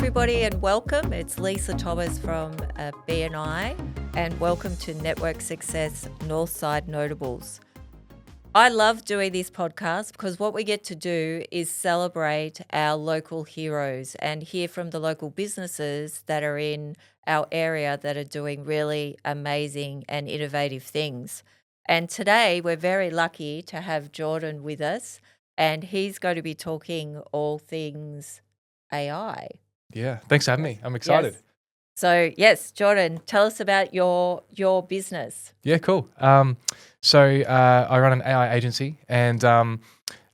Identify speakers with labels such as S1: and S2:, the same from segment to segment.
S1: everybody, and welcome. It's Lisa Thomas from BNI, and welcome to Network Success Northside Notables. I love doing this podcast because what we get to do is celebrate our local heroes and hear from the local businesses that are in our area that are doing really amazing and innovative things. And today we're very lucky to have Jordan with us, and he's going to be talking all things AI.
S2: Yeah, thanks for having me. I'm excited.
S1: Yes. So, yes, Jordan, tell us about your business.
S2: Yeah, cool. I run an AI agency, and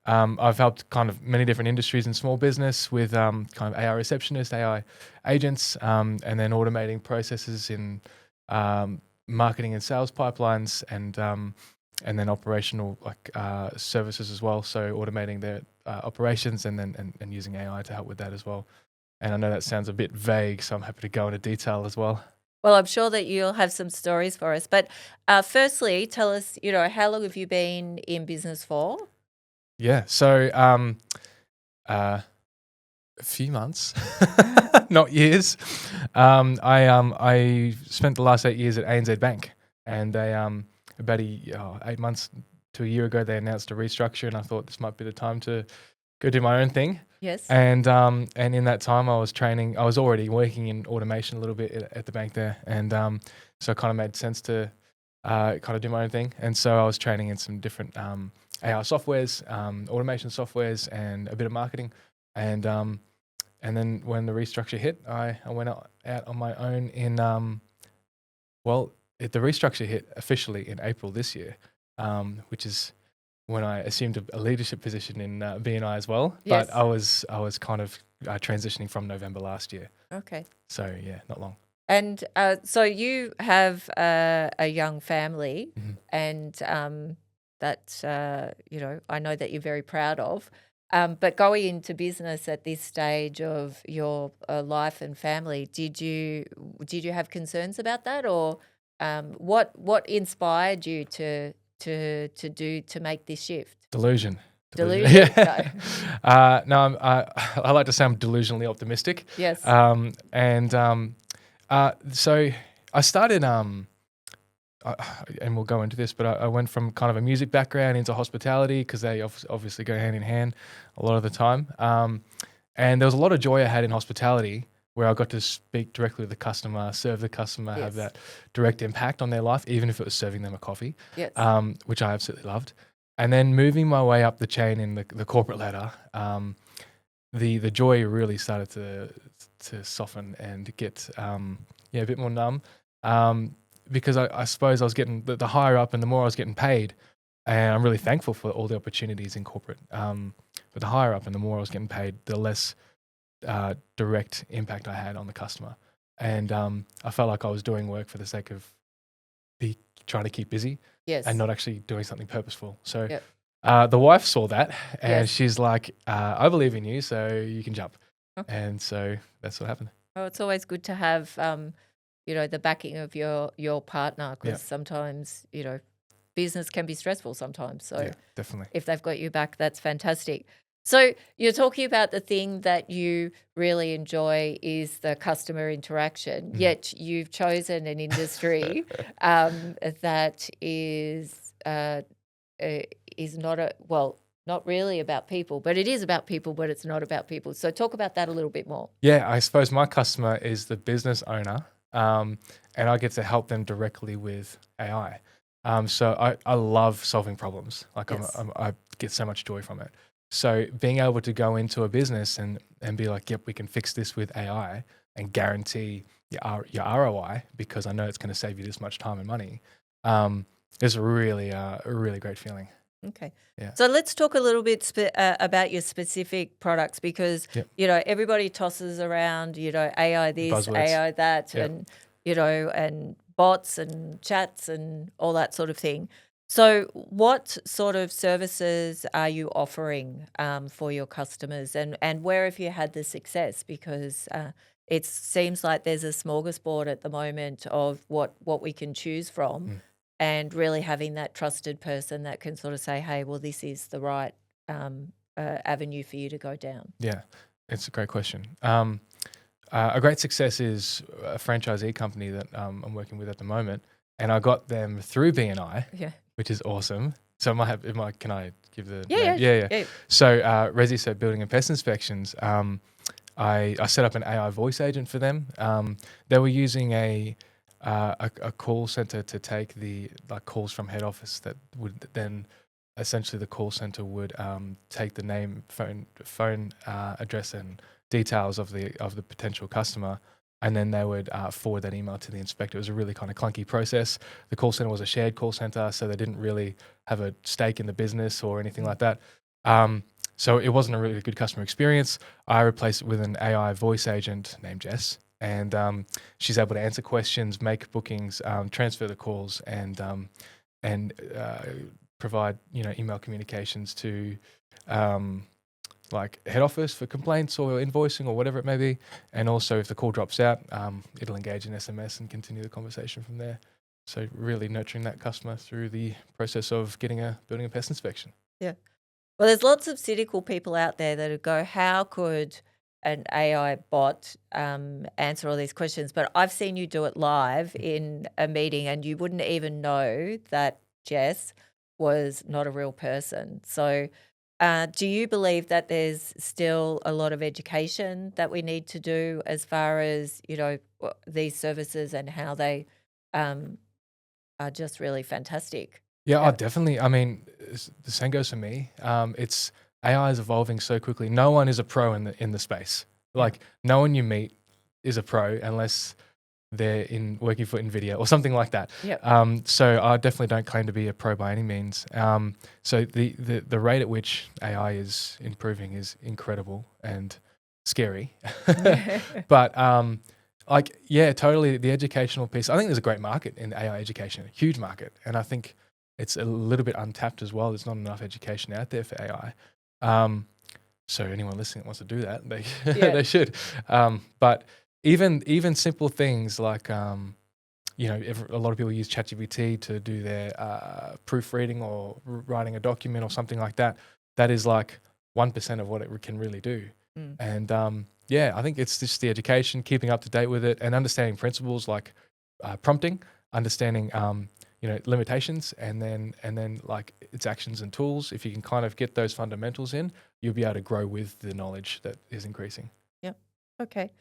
S2: I've helped kind of many different industries in small business with kind of AI receptionists, AI agents, and then automating processes in marketing and sales pipelines, and then operational services as well. So automating their operations and using AI to help with that as well. And I know that sounds a bit vague, so I'm happy to go into detail as well.
S1: Well, I'm sure that you'll have some stories for us. But firstly, tell us, how long have you been in business for?
S2: Yeah, so a few months, not years. I spent the last 8 years at ANZ Bank, and they about 8 months to a year ago they announced a restructure, and I thought this might be the time to go do my own thing.
S1: Yes.
S2: And in that time I was training. I was already working in automation a little bit at the bank there, and so it kind of made sense to kind of do my own thing. And so I was training in some different AI softwares, automation softwares, and a bit of marketing. And then when the restructure hit, I went out on my own in the restructure hit officially in April this year, which is when I assumed a leadership position in BNI as well.
S1: Yes.
S2: But I was kind of transitioning from November last year.
S1: Okay.
S2: So yeah, not long.
S1: And so you have a young family,
S2: Mm-hmm.
S1: and that, I know that you're very proud of. But going into business at this stage of your life and family, did you have concerns about that, or what inspired you to make this shift?
S2: Delusion.
S1: Delusion.
S2: Yeah. No, I like to say I'm delusionally optimistic.
S1: Yes.
S2: So I started, and we'll go into this, but I went from kind of a music background into hospitality because they obviously go hand in hand a lot of the time. And there was a lot of joy I had in hospitality where I got to speak directly with the customer, serve the customer,
S1: Yes.
S2: have that direct impact on their life, even if it was serving them a coffee,
S1: Yes.
S2: which I absolutely loved. And then moving my way up the chain in the corporate ladder, the joy really started to soften and get a bit more numb, because I suppose I was getting the higher up and the more I was getting paid, and I'm really thankful for all the opportunities in corporate. But the higher up and the more I was getting paid, the less direct impact I had on the customer, and I felt like I was doing work for the sake of trying to keep busy.
S1: Yes.
S2: And not actually doing something purposeful. So
S1: Yep.
S2: the wife saw that, and
S1: Yes.
S2: she's like, I believe in you, so you can jump.
S1: Okay.
S2: And so that's what happened.
S1: Oh, it's always good to have, the backing of your partner, because sometimes, business can be stressful sometimes. So
S2: Yeah, definitely.
S1: if they've got you back, that's fantastic. So you're talking about the thing that you really enjoy is the customer interaction, yet you've chosen an industry that is not really about people, but it is about people, but it's not about people. So talk about that a little bit more.
S2: Yeah, I suppose my customer is the business owner, and I get to help them directly with AI. So I love solving problems. Like
S1: Yes.
S2: I get so much joy from it. So being able to go into a business and be like, yep, we can fix this with AI and guarantee your ROI, because I know it's going to save you this much time and money, is really a really great feeling.
S1: Okay.
S2: Yeah.
S1: So let's talk a little bit about your specific products, because,
S2: Yep.
S1: Everybody tosses around, AI this,
S2: Buzzwords.
S1: AI that,
S2: Yep.
S1: and, and bots and chats and all that sort of thing. So what sort of services are you offering for your customers, and where have you had the success? Because it seems like there's a smorgasbord at the moment of what we can choose from, and really having that trusted person that can sort of say, hey, well, this is the right avenue for you to go down.
S2: Yeah, it's a great question. A great success is a franchisee company that I'm working with at the moment, and I got them through BNI,
S1: Yeah.
S2: which is awesome. So can I give the
S1: Yeah,
S2: name?
S1: yeah,
S2: Yeah. So ResiCert Building and Pest Inspections, I set up an AI voice agent for them. They were using a call center to take the calls from head office that would then essentially the call center would take the name, phone address, and details of the potential customer, and then they would forward that email to the inspector. It was a really kind of clunky process. The call center was a shared call center, so they didn't really have a stake in the business or anything like that. So it wasn't a really good customer experience. I replaced it with an AI voice agent named Jess, and she's able to answer questions, make bookings, transfer the calls, and provide email communications to like head office for complaints or invoicing or whatever it may be. And also if the call drops out, it'll engage in SMS and continue the conversation from there. So really nurturing that customer through the process of getting a building a pest inspection.
S1: Yeah. Well, there's lots of cynical people out there that would go, how could an AI bot answer all these questions? But I've seen you do it live in a meeting and you wouldn't even know that Jess was not a real person. So do you believe that there's still a lot of education that we need to do as far as, these services and how they are just really fantastic?
S2: Yeah,
S1: How-
S2: definitely. I mean, the same goes for me. It's AI is evolving so quickly. No one is a pro in the space.
S1: Yeah.
S2: Like no one you meet is a pro unless they're in working for Nvidia or something like that.
S1: Yep.
S2: So I definitely don't claim to be a pro by any means. So the rate at which AI is improving is incredible and scary. But totally the educational piece. I think there's a great market in AI education, a huge market, and I think it's a little bit untapped as well. There's not enough education out there for AI. So anyone listening that wants to do that, they should. But even simple things like a lot of people use ChatGPT to do their proofreading or writing a document or something like that. That is like 1% of what it can really do. And I think it's just the education, keeping up to date with it, and understanding principles like prompting, understanding limitations, and then like its actions and tools. If you can kind of get those fundamentals in, you'll be able to grow with the knowledge that is increasing.
S1: Yep. Okay.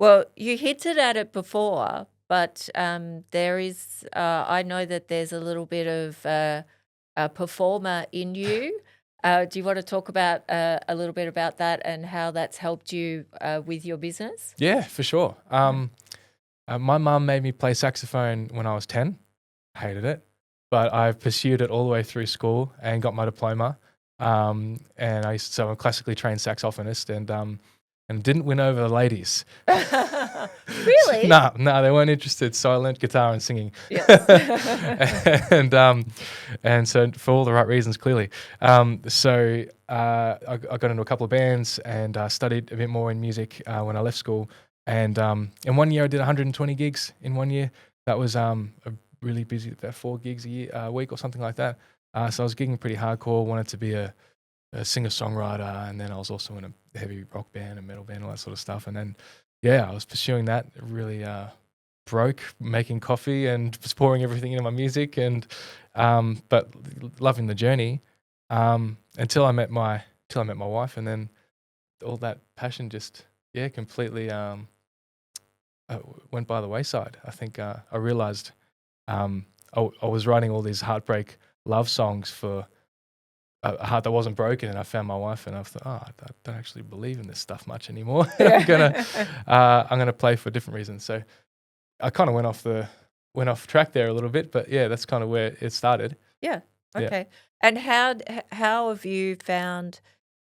S1: Well, you hinted at it before, but there is, I know that there's a little bit of a performer in you. Do you want to talk about a little bit about that and how that's helped you with your business?
S2: Yeah, for sure. My mum made me play saxophone when I was 10. Hated it, but I pursued it all the way through school and got my diploma. And so I'm a classically trained saxophonist, and didn't win over the ladies.
S1: Really?
S2: No, they weren't interested. So I learned guitar and singing.
S1: Yes.
S2: And so for all the right reasons, clearly. So I got into a couple of bands and studied a bit more in music when I left school. And in 1 year, I did 120 gigs in 1 year. That was a really busy, about 4 gigs a week or something like that. So I was gigging pretty hardcore. Wanted to be a singer-songwriter, and then I was also in a heavy rock band and metal band, all that sort of stuff. And then, I was pursuing that. Really broke, making coffee and just pouring everything into my music, and but loving the journey until I met my wife, and then all that passion just completely went by the wayside. I think I realized I was writing all these heartbreak love songs for a heart that wasn't broken, and I found my wife, and I thought, I don't actually believe in this stuff much anymore. I'm gonna play for different reasons. So I kind of went off track there a little bit, but that's kind of where it started.
S1: Yeah.
S2: Yeah.
S1: Okay. And how have you found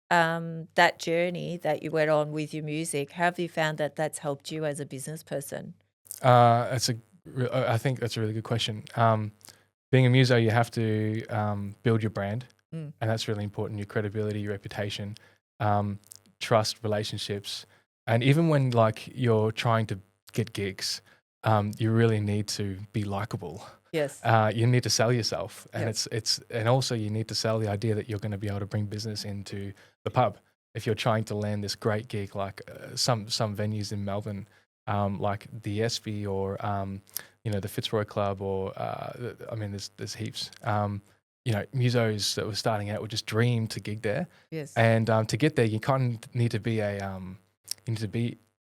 S1: that journey that you went on with your music? How have you found that that's helped you as a business person?
S2: I think that's a really good question. Being a muso, you have to build your brand, and that's really important. Your credibility, your reputation, trust, relationships, and even when like you're trying to get gigs, you really need to be likable.
S1: Yes.
S2: You need to sell yourself, and
S1: Yep.
S2: and also you need to sell the idea that you're going to be able to bring business into the pub. if you're trying to land this great gig, like some venues in Melbourne, like the ESPY or the Fitzroy Club, or there's heaps. Musos that were starting out would just dream to gig there.
S1: Yes.
S2: And to get there, you kind of need to be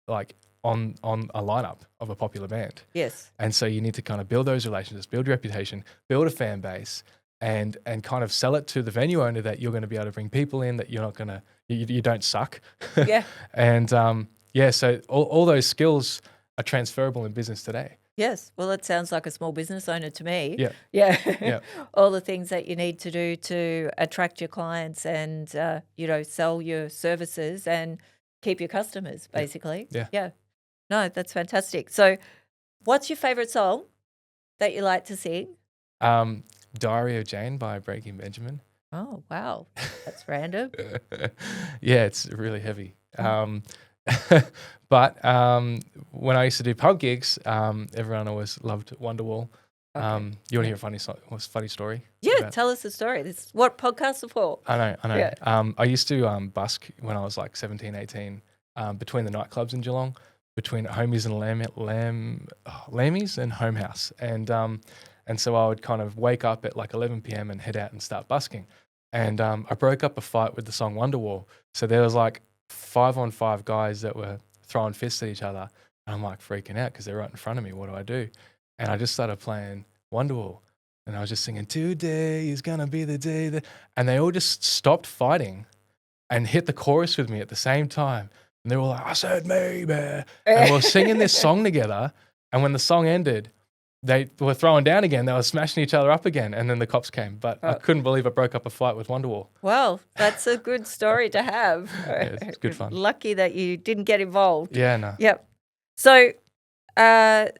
S2: like on a lineup of a popular band.
S1: Yes.
S2: And so you need to kind of build those relationships, build reputation, build a fan base, and kind of sell it to the venue owner that you're going to be able to bring people in, that you're not going to, you don't suck.
S1: Yeah.
S2: And so all those skills are transferable in business today.
S1: Yes. Well, it sounds like a small business owner to me.
S2: Yeah.
S1: Yeah.
S2: Yeah.
S1: All the things that you need to do to attract your clients and, sell your services and keep your customers, basically.
S2: Yeah.
S1: Yeah. No, that's fantastic. So what's your favorite song that you like to sing?
S2: Diary of Jane by Breaking Benjamin.
S1: Oh, wow. That's random.
S2: Yeah, it's really heavy. But when I used to do pub gigs, everyone always loved Wonderwall.
S1: Okay.
S2: You want to hear a funny story?
S1: Yeah, tell us the story. This is what podcasts are for.
S2: I know.
S1: Yeah.
S2: I used to busk when I was like 17, 18, between the nightclubs in Geelong, between Homies and Lammies and Home House. And so I would kind of wake up at like 11 p.m. and head out and start busking. And I broke up a fight with the song Wonderwall. So there was like 5-on-5 guys that were throwing fists at each other. And I'm like freaking out because they're right in front of me. What do I do? And I just started playing Wonderwall. And I was just singing, today is going to be the day that... And they all just stopped fighting and hit the chorus with me at the same time. And they were like, I said maybe. And we were singing this song together. And when the song ended, they were throwing down again. They were smashing each other up again. And then the cops came. But I couldn't believe I broke up a fight with Wonderwall.
S1: Well, that's a good story to have.
S2: Yeah, it's good fun.
S1: Lucky that you didn't get involved.
S2: Yeah, no.
S1: Yep. So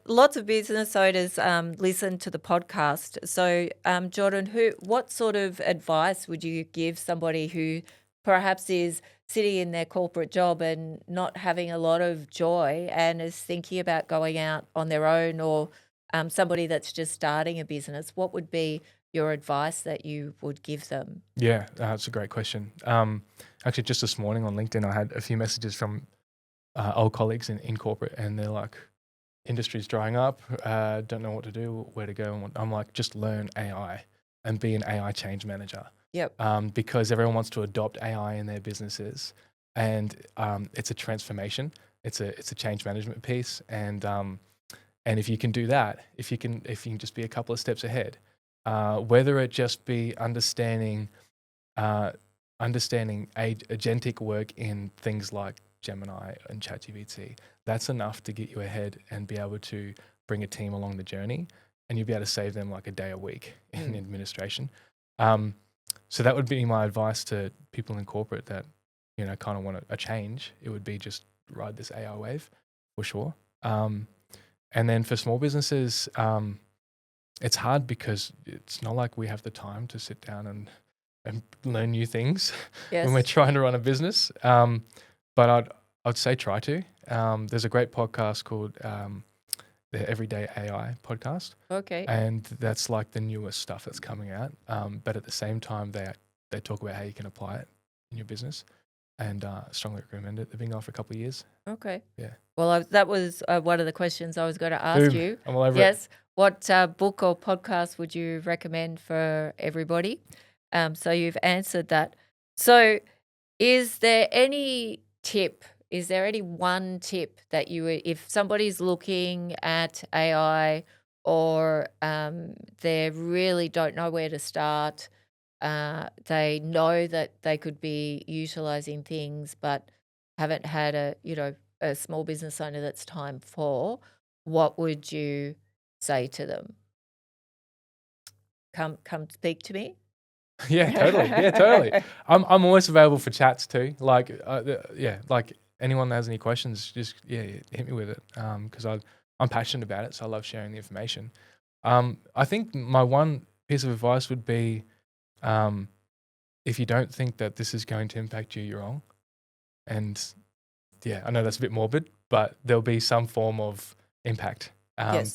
S1: lots of business owners listen to the podcast. So, Jordan, what sort of advice would you give somebody who perhaps is sitting in their corporate job and not having a lot of joy and is thinking about going out on their own, or somebody that's just starting a business? What would be your advice that you would give them?
S2: Yeah, that's a great question. Actually, just this morning on LinkedIn, I had a few messages from old colleagues in corporate, and they're like, industry's drying up, don't know what to do, where to go. And I'm like, just learn AI and be an AI change manager.
S1: Yep.
S2: Because everyone wants to adopt AI in their businesses, and it's a transformation. It's a change management piece, and if you can do that, if you can just be a couple of steps ahead, whether it just be understanding agentic work in things like Gemini and ChatGPT, that's enough to get you ahead and be able to bring a team along the journey, and you'll be able to save them like a day a week in administration. So that would be my advice to people in corporate that, kind of want a change. It would be just ride this AI wave for sure. And then for small businesses, it's hard because it's not like we have the time to sit down and learn new things when we're trying to run a business. But I'd say try to. There's a great podcast called the Everyday AI podcast.
S1: Okay.
S2: And that's like the newest stuff that's coming out. But at the same time, they talk about how you can apply it in your business, and strongly recommend it. They've been going for a couple of years.
S1: Okay.
S2: Yeah.
S1: Well, that was one of the questions I was going to ask you.
S2: I'm all over
S1: it. What book or podcast would you recommend for everybody? So you've answered that. So is there any tip? Is there any one tip that if somebody's looking at AI, or they really don't know where to start, they know that they could be utilizing things but haven't had a small business owner that's time for, what would you say to them? Come speak to me.
S2: Yeah, totally. Yeah, totally. I'm always available for chats too. Like, like anyone that has any questions, just hit me with it. Because I'm passionate about it, so I love sharing the information. I think my one piece of advice would be, if you don't think that this is going to impact you, you're wrong. And yeah, I know that's a bit morbid, but there'll be some form of impact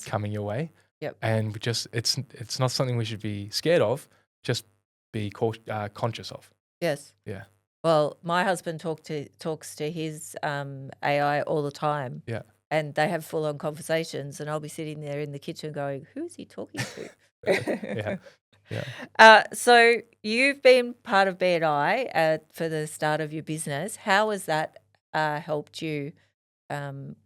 S2: coming your way.
S1: Yep.
S2: And it's not something we should be scared of. Just be conscious of.
S1: Yes.
S2: Yeah.
S1: Well, my husband talks to his AI all the time,
S2: Yeah.
S1: and they have full on conversations, and I'll be sitting there in the kitchen going, "Who is he talking
S2: Yeah.
S1: to?"
S2: Yeah.
S1: So you've been part of BNI for the start of your business. How has that helped you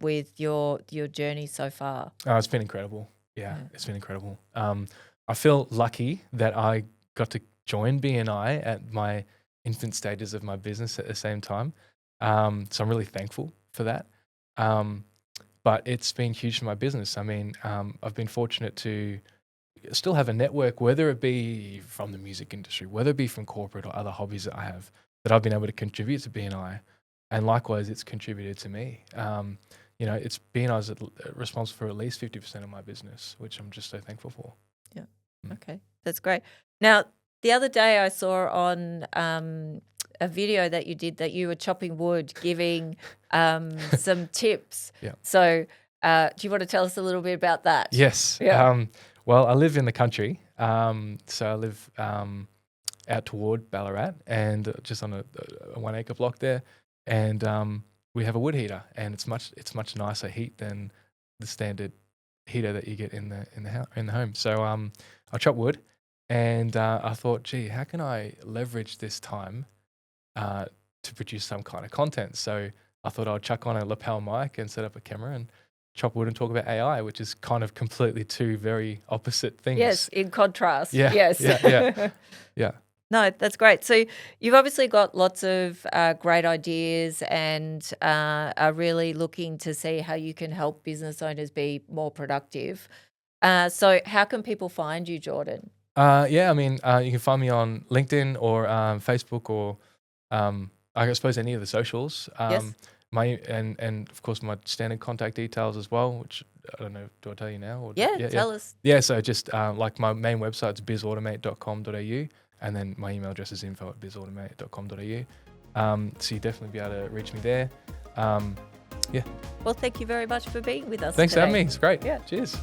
S1: with your journey so far?
S2: Oh, it's been incredible. Yeah,
S1: Yeah.
S2: it's been incredible. I feel lucky that I got to join BNI at my infant stages of my business at the same time. So I'm really thankful for that. Um, but it's been huge for my business. I mean, I've been fortunate to still have a network, whether it be from the music industry, whether it be from corporate or other hobbies that I have, that I've been able to contribute to BNI. And likewise, it's contributed to me. It's BNI's responsible for at least 50% of my business, which I'm just so thankful for.
S1: Yeah.
S2: Mm.
S1: Okay, that's great. Now, the other day I saw on a video that you did that you were chopping wood, giving some tips.
S2: Yeah.
S1: So, do you want to tell us a little bit about that?
S2: Yes.
S1: Yeah.
S2: Well, I live in the country. So I live out toward Ballarat and just on a 1 acre block there. And we have a wood heater, and it's much nicer heat than the standard heater that you get in the home. So I chop wood, and I thought, gee, how can I leverage this time to produce some kind of content? So I thought I'd chuck on a lapel mic and set up a camera and chop wood and talk about AI, which is kind of completely two very opposite things.
S1: Yes, in contrast.
S2: Yeah.
S1: Yes.
S2: Yeah.
S1: No, that's great. So you've obviously got lots of great ideas and are really looking to see how you can help business owners be more productive. So how can people find you, Jordan?
S2: Yeah, I mean, you can find me on LinkedIn or Facebook or I suppose any of the socials.
S1: Yes.
S2: And of course my standard contact details as well, which I don't know, do I tell you now? Or
S1: Yeah, tell us.
S2: Yeah, so just like my main website's bizautomate.com.au, and then my email address is info@bizautomate.com.au. So you definitely be able to reach me there.
S1: Well, thank you very much for being with us
S2: Thanks for having
S1: today.
S2: me. It's great.
S1: Yeah.
S2: Cheers.